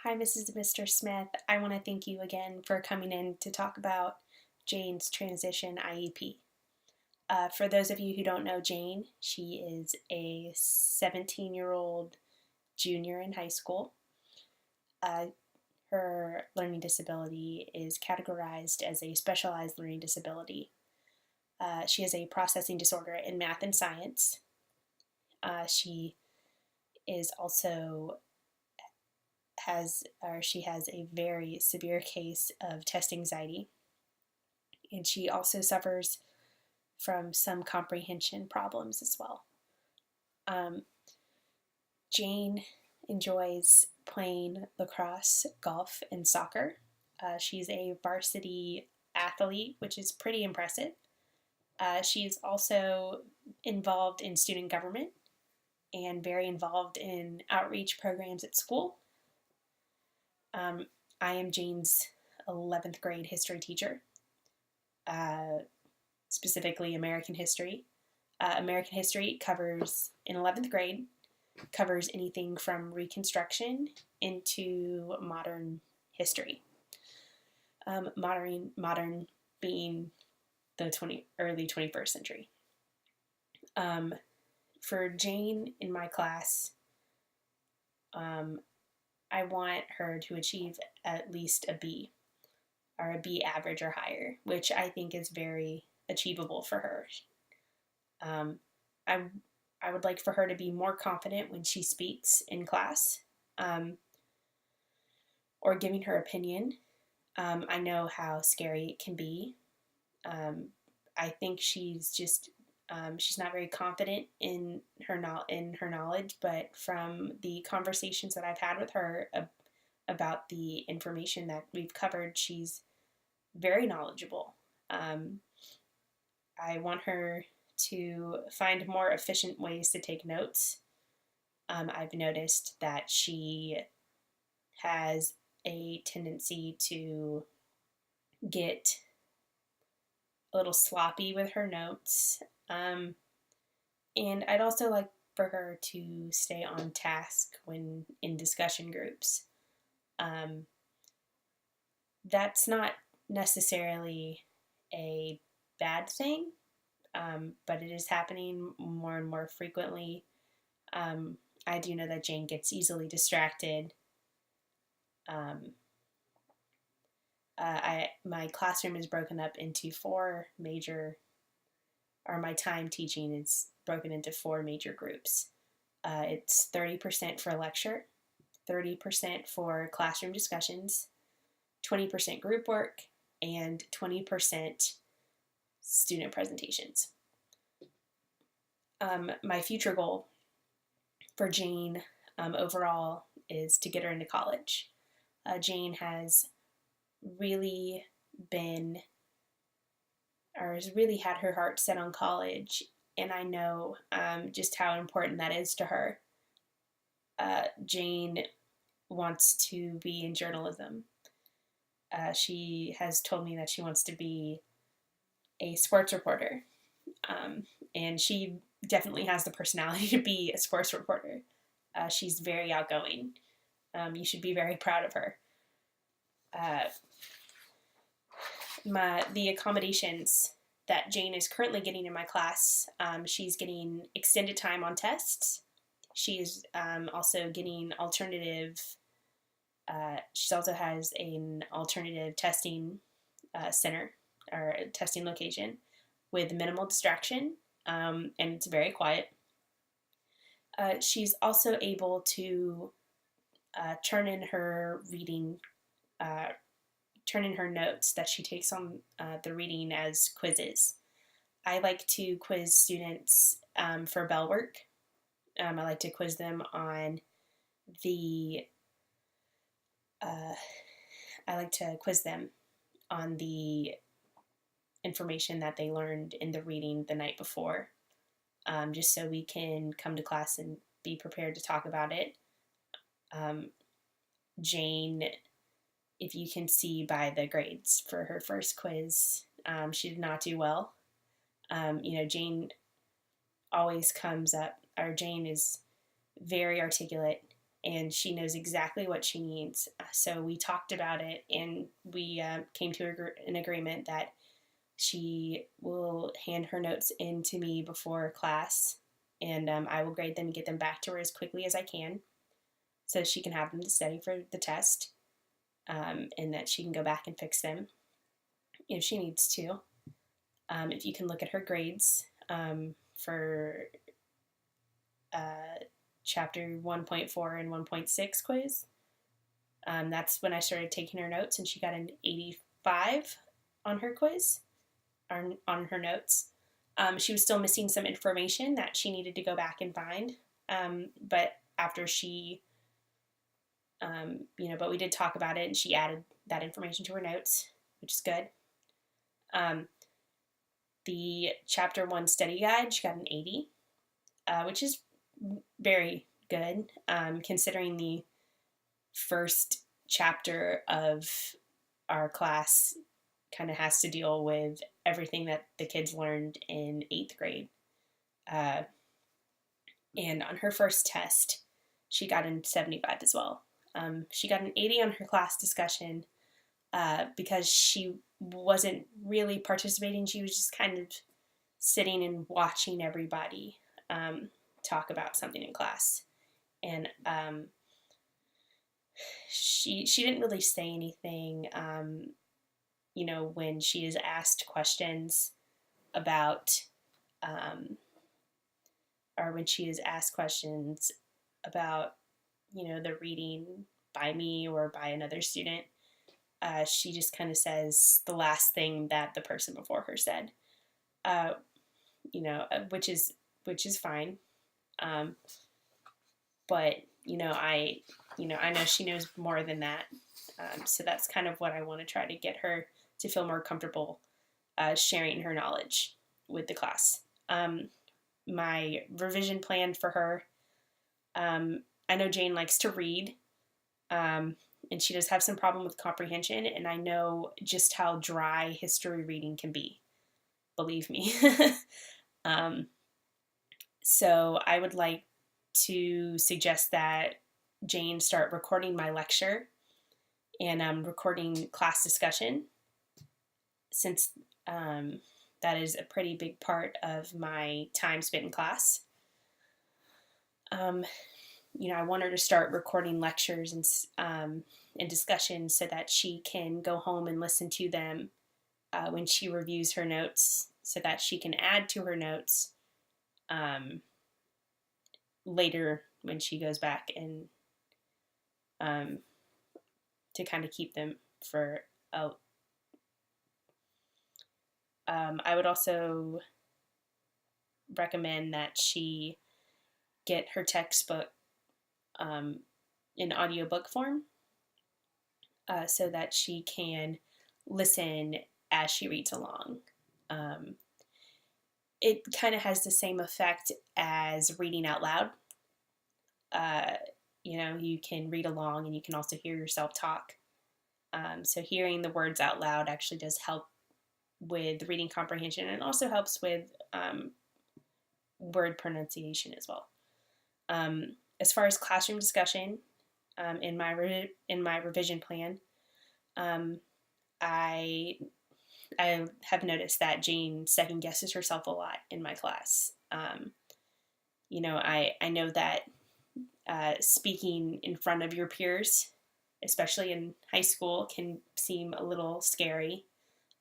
Hi, Mrs. and Mr. Smith. I want to thank you again for coming in to talk about Jane's Transition IEP. For those of you who don't know Jane, she is a 17-year-old junior in high school. Her learning disability is categorized as a specialized learning disability. She has a processing disorder in math and science. She is also she has a very severe case of test anxiety, and she also suffers from some comprehension problems as well. Jane enjoys playing lacrosse, golf, and soccer. She's a varsity athlete, which is pretty impressive. She's also involved in student government and very involved in outreach programs at school. I am Jane's 11th grade history teacher, specifically American history. American history covers, in 11th grade, covers anything from Reconstruction into modern history. Modern being the early 21st century. For Jane in my class, I want her to achieve at least a B, or a B average or higher, which I think is very achievable for her. I would like for her to be more confident when she speaks in class, or giving her opinion. I know how scary it can be. I think she's not very confident in her knowledge, but from the conversations that I've had with her about the information that we've covered, she's very knowledgeable. I want her to find more efficient ways to take notes. I've noticed that she has a tendency to get a little sloppy with her notes. And I'd also like for her to stay on task when in discussion groups. That's not necessarily a bad thing, but it is happening more and more frequently. I do know that Jane gets easily distracted. My classroom is broken up into my time teaching is broken into 4 major groups. It's 30% for lecture, 30% for classroom discussions, 20% group work, and 20% student presentations. My future goal for Jane overall is to get her into college. Jane has really had her heart set on college, and I know just how important that is to her. Jane wants to be in journalism. She has told me that she wants to be a sports reporter, and she definitely has the personality to be a sports reporter. She's very outgoing. You should be very proud of her. The accommodations that Jane is currently getting in my class, she's getting extended time on tests. She's also getting she also has an alternative testing center or testing location with minimal distraction, and it's very quiet. She's also able to turn in her notes that she takes on the reading as quizzes. I like to quiz students for bell work. I like to quiz them on the information that they learned in the reading the night before, just so we can come to class and be prepared to talk about it. Jane, if you can see by the grades for her first quiz, she did not do well. Jane is very articulate and she knows exactly what she needs. So we talked about it, and we came to an agreement that she will hand her notes in to me before class, and I will grade them and get them back to her as quickly as I can so she can have them to study for the test, and that she can go back and fix them if she needs to. If you can look at her grades for chapter 1.4 and 1.6 quiz, that's when I started taking her notes, and she got an 85 on her quiz, on her notes. She was still missing some information that she needed to go back and find, but after she, but we did talk about it, and she added that information to her notes, which is good. The chapter 1 study guide, she got an 80, which is very good, considering the first chapter of our class kind of has to deal with everything that the kids learned in 8th grade. And on her first test, she got a 75 as well. She got an 80 on her class discussion because she wasn't really participating. She was just kind of sitting and watching everybody talk about something in class. And she didn't really say anything, when she is asked questions about, the reading by me or by another student. She just kind of says the last thing that the person before her said, which is fine. But I know she knows more than that. So that's kind of what I want to try to get her to feel more comfortable sharing her knowledge with the class. My revision plan for her, I know Jane likes to read, and she does have some problem with comprehension, and I know just how dry history reading can be, believe me. So I would like to suggest that Jane start recording my lecture and recording class discussion, since that is a pretty big part of my time spent in class. I want her to start recording lectures and discussions so that she can go home and listen to them when she reviews her notes, so that she can add to her notes later when she goes back and to kind of keep them for I would also recommend that she get her textbook in audiobook form so that she can listen as she reads along. It kind of has the same effect as reading out loud. You can read along and you can also hear yourself talk. So hearing the words out loud actually does help with reading comprehension, and also helps with word pronunciation as well. As far as classroom discussion, in my revision plan, I have noticed that Jane second guesses herself a lot in my class. I know that speaking in front of your peers, especially in high school, can seem a little scary.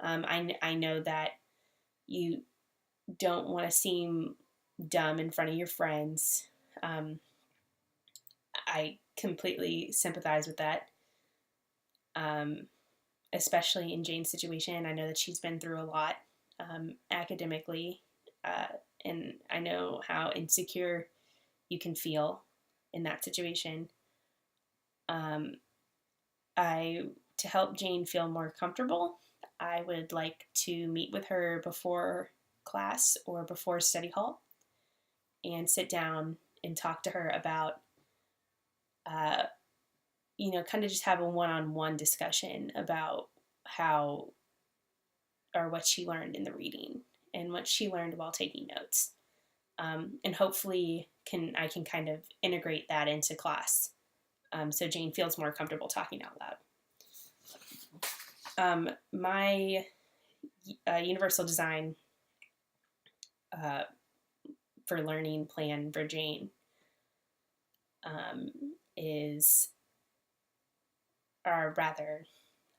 I know that you don't want to seem dumb in front of your friends. I completely sympathize with that, especially in Jane's situation. I know that she's been through a lot academically, and I know how insecure you can feel in that situation. To help Jane feel more comfortable, I would like to meet with her before class or before study hall and sit down and talk to her about, kind of just have a one-on-one discussion about how or what she learned in the reading and what she learned while taking notes. And hopefully I can kind of integrate that into class so Jane feels more comfortable talking out loud. My universal design for learning plan for Jane is, or rather,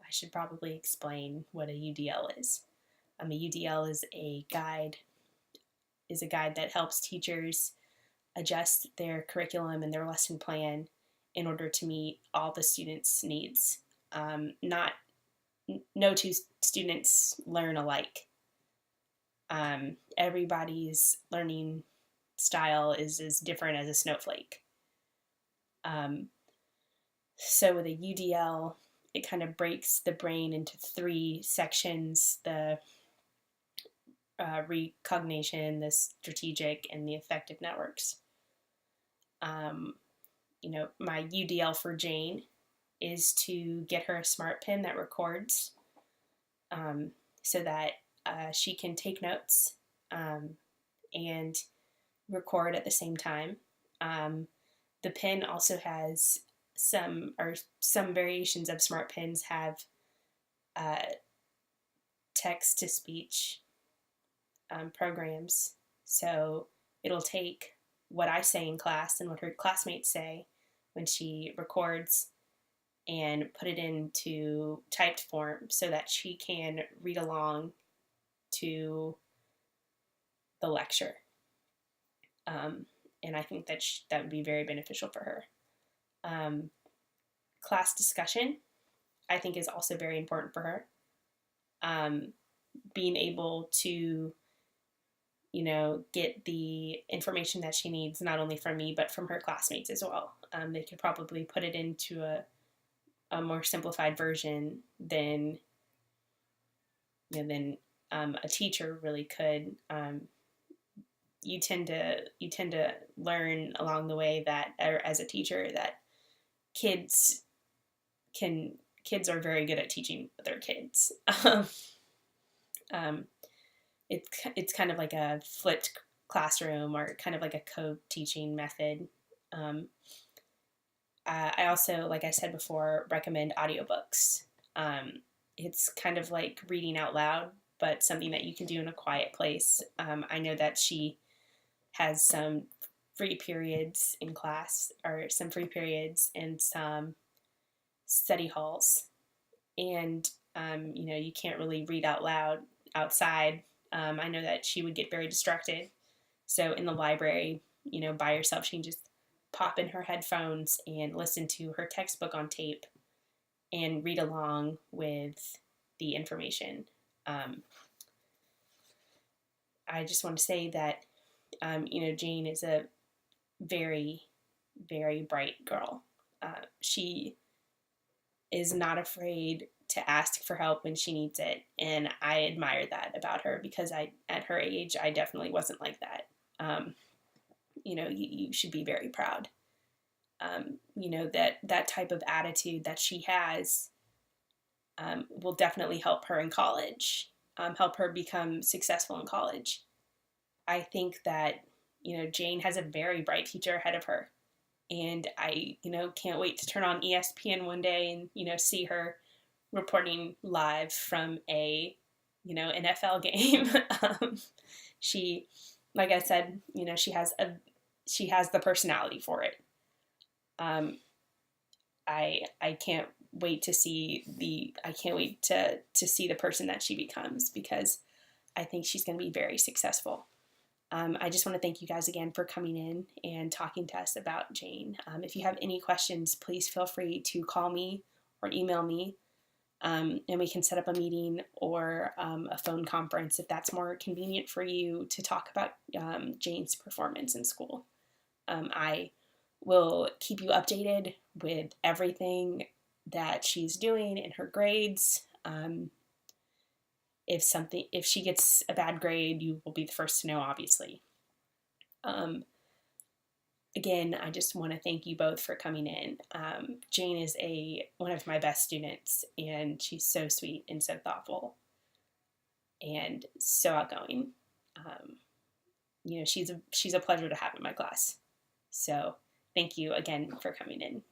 I should probably explain what a UDL is. A UDL is a guide that helps teachers adjust their curriculum and their lesson plan in order to meet all the students' needs. No two students learn alike. Everybody's learning style is as different as a snowflake. So with a UDL, it kind of breaks the brain into 3 sections: the recognition, the strategic, and the affective networks. My UDL for Jane is to get her a smart pen that records, so that she can take notes and record at the same time. The pen also has some variations of smart pens have text-to-speech programs. So it'll take what I say in class and what her classmates say when she records and put it into typed form so that she can read along to the lecture. And I think that that would be very beneficial for her. Class discussion, I think, is also very important for her. Being able to, get the information that she needs, not only from me, but from her classmates as well. They could probably put it into a more simplified version than a teacher really could. You tend to learn along the way that, or as a teacher, that kids are very good at teaching other kids. It's kind of like a flipped classroom, or kind of like a co-teaching method. I also, like I said before, recommend audiobooks. It's kind of like reading out loud, but something that you can do in a quiet place. I know that she has some free periods in class, or some free periods in some study halls. And, you can't really read out loud outside. I know that she would get very distracted. So in the library, by herself, she can just pop in her headphones and listen to her textbook on tape and read along with the information. I just want to say that, Jane is a very, very bright girl. She is not afraid to ask for help when she needs it, and I admire that about her, because at her age, I definitely wasn't like that. You should be very proud. That type of attitude that she has will definitely help her in college, help her become successful in college. I think that, Jane has a very bright future ahead of her. And I, can't wait to turn on ESPN one day and, see her reporting live from a, NFL game. She, like I said, she has the personality for it. I can't wait to see to see the person that she becomes, because I think she's going to be very successful. I just want to thank you guys again for coming in and talking to us about Jane. If you have any questions, please feel free to call me or email me, and we can set up a meeting or a phone conference if that's more convenient for you, to talk about Jane's performance in school. I will keep you updated with everything that she's doing in her grades. If she gets a bad grade, you will be the first to know, obviously. Again, I just want to thank you both for coming in. Jane is one of my best students, and she's so sweet and so thoughtful and so outgoing. She's a pleasure to have in my class. So thank you again for coming in.